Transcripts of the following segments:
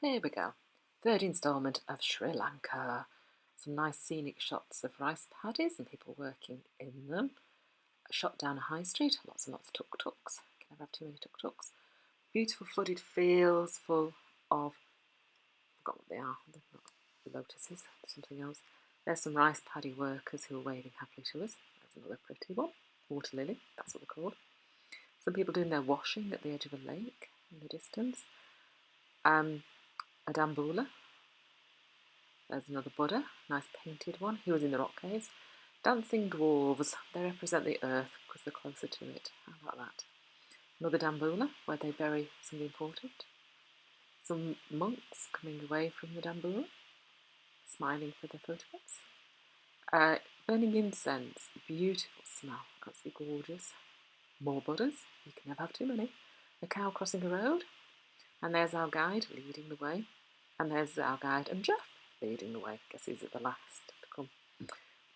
Here we go. Third instalment of Sri Lanka. Some nice scenic shots of rice paddies and people working in them. A shot down a high street, lots and lots of tuk-tuks. Can never have too many tuk-tuks. Beautiful flooded fields full of, I forgot what they are, they're not lotuses, something else. There's some rice paddy workers who are waving happily to us. There's another pretty one. Water lily, that's what they're called. Some people doing their washing at the edge of a lake in the distance. A dambula. There's another Buddha, nice painted one. He was in the rock caves. Dancing dwarves. They represent the earth because they're closer to it. How about that? Another dambula where they bury something important. Some monks coming away from the dambula, smiling for their photographs. Burning incense. Beautiful smell. Absolutely gorgeous. More Buddhas. You can never have too many. A cow crossing a road. And there's our guide leading the way. And there's our guide and Jeff leading the way. Guess he's at the last to come.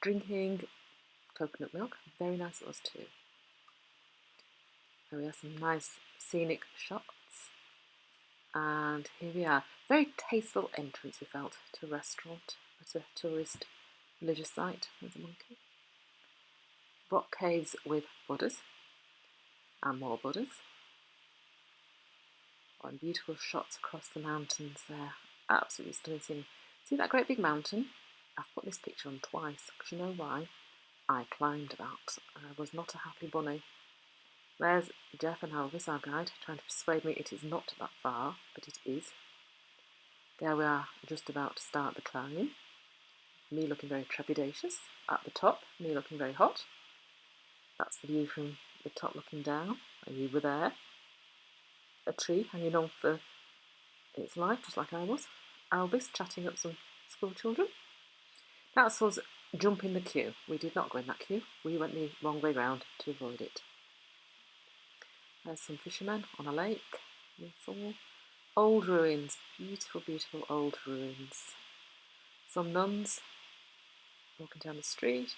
Drinking coconut milk. Very nice it was too. There we are, some nice scenic shots. And here we are. Very tasteful entrance, we felt, to a restaurant, at a tourist religious site. There's a monkey. Rock caves with Buddhas. And more Buddhas. And beautiful shots across the mountains there. Absolutely stunning scene. See that great big mountain? I've put this picture on twice, because you know why? I climbed that. I was not a happy bunny. There's Jeff and Elvis, our guide, trying to persuade me it is not that far, but it is. There we are, just about to start the climb. Me looking very trepidatious. At the top, me looking very hot. That's the view from the top looking down, and you were there. A tree hanging on for its life, just like I was. Elvis chatting up some school children. That's us jumping the queue. We did not go in that queue. We went the wrong way round to avoid it. There's some fishermen on a lake. Some old ruins. Beautiful, beautiful old ruins. Some nuns walking down the street.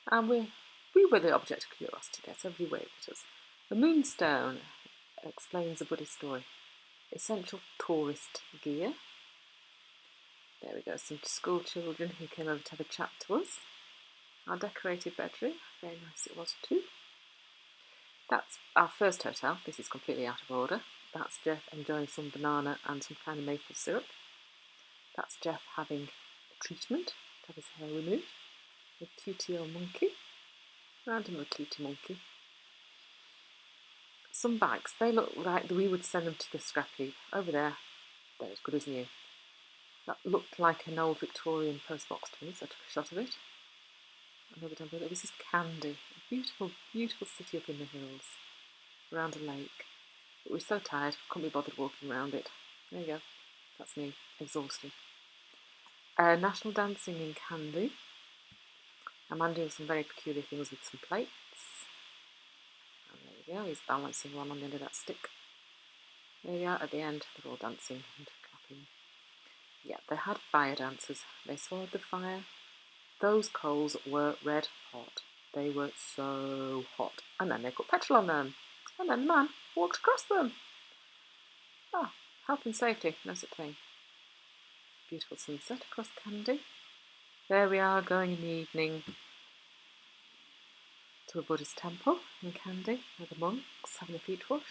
And we were the object of curiosity there, so everybody waved at us. The moonstone explains the Buddhist story. Essential tourist gear. There we go, some school children who came over to have a chat to us. Our decorated bedroom, very nice it was too. That's our first hotel. This is completely out of order. That's Jeff enjoying some banana and some kind of maple syrup. That's Jeff having a treatment to have his hair removed. A cutie old monkey. Random little cutie monkey. Some bags, they look like we would send them to the scrap heap. Over there, they're as good as new. That looked like an old Victorian post box to me, so I took a shot of it. Another down below. This is Candy, a beautiful, beautiful city up in the hills, around a lake. But we're so tired, couldn't be bothered walking around it. There you go, that's me, exhausted. National dancing in Candy. A man doing some very peculiar things with some plates. There we go, he's balancing one on the end of that stick. There we are, at the end, they're all dancing and clapping. Yeah, they had fire dancers. They swallowed the fire. Those coals were red hot. They were so hot. And then they put petrol on them. And then the man walked across them. Ah, health and safety, no such thing. Beautiful sunset across Candy. There we are, going in the evening to a Buddhist temple in Candy, where the monks having their feet washed.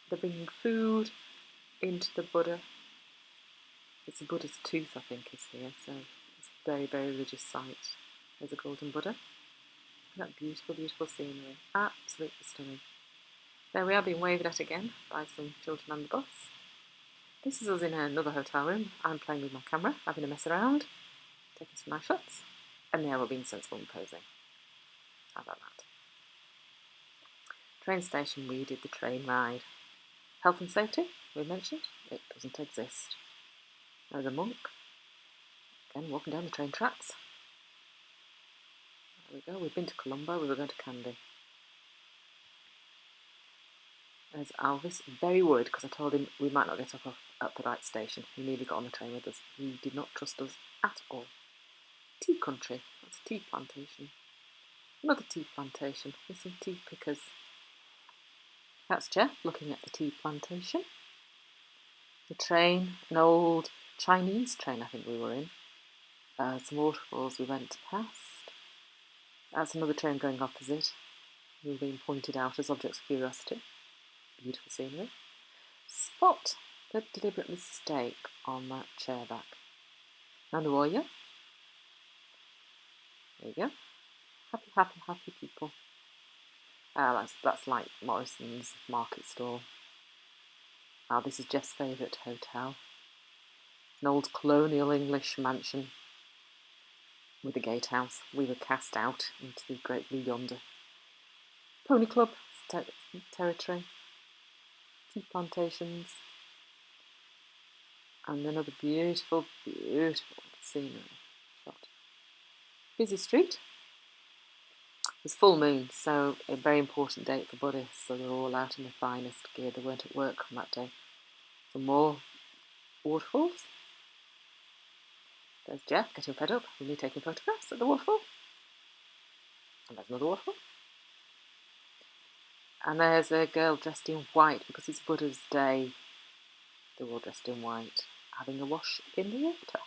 They're bringing food into the Buddha. It's a Buddha's tooth, I think, is here, so it's a very, very religious site. There's a golden Buddha. That beautiful, beautiful scenery. Absolutely stunning. There we are, being waved at again by some children on the bus. This is us in another hotel room. I'm playing with my camera, having a mess around, taking some nice shots, and there we're being sensible and posing. How about that? Train station, we did the train ride. Health and safety, we mentioned, it doesn't exist. There's a monk, again walking down the train tracks. There we go, we've been to Colombo, we were going to Candy. There's Elvis, very worried because I told him we might not get off at the right station. He nearly got on the train with us. He did not trust us at all. Tea country, that's a tea plantation. Another tea plantation with some tea pickers. That's Jeff looking at the tea plantation. The train, an old Chinese train I think we were in. Some waterfalls we went past. That's another train going opposite. We were being pointed out as objects of curiosity. Beautiful scenery. Spot the deliberate mistake on that chair back. And who are you? There you go. Happy, happy, happy people. That's like Morrison's market stall. This is Jeff's favourite hotel. An old colonial English mansion with a gatehouse. We were cast out into the great blue yonder. Pony Club territory. Tea plantations. And another beautiful, beautiful scenery shot. Busy street. It was full moon, so a very important date for Buddhists, so they're all out in their finest gear. They weren't at work on that day. Some more waterfalls. There's Jeff getting fed up with me taking photographs at the waterfall. And there's another waterfall. And there's a girl dressed in white because it's Buddha's day. They're all dressed in white, having a wash in the water.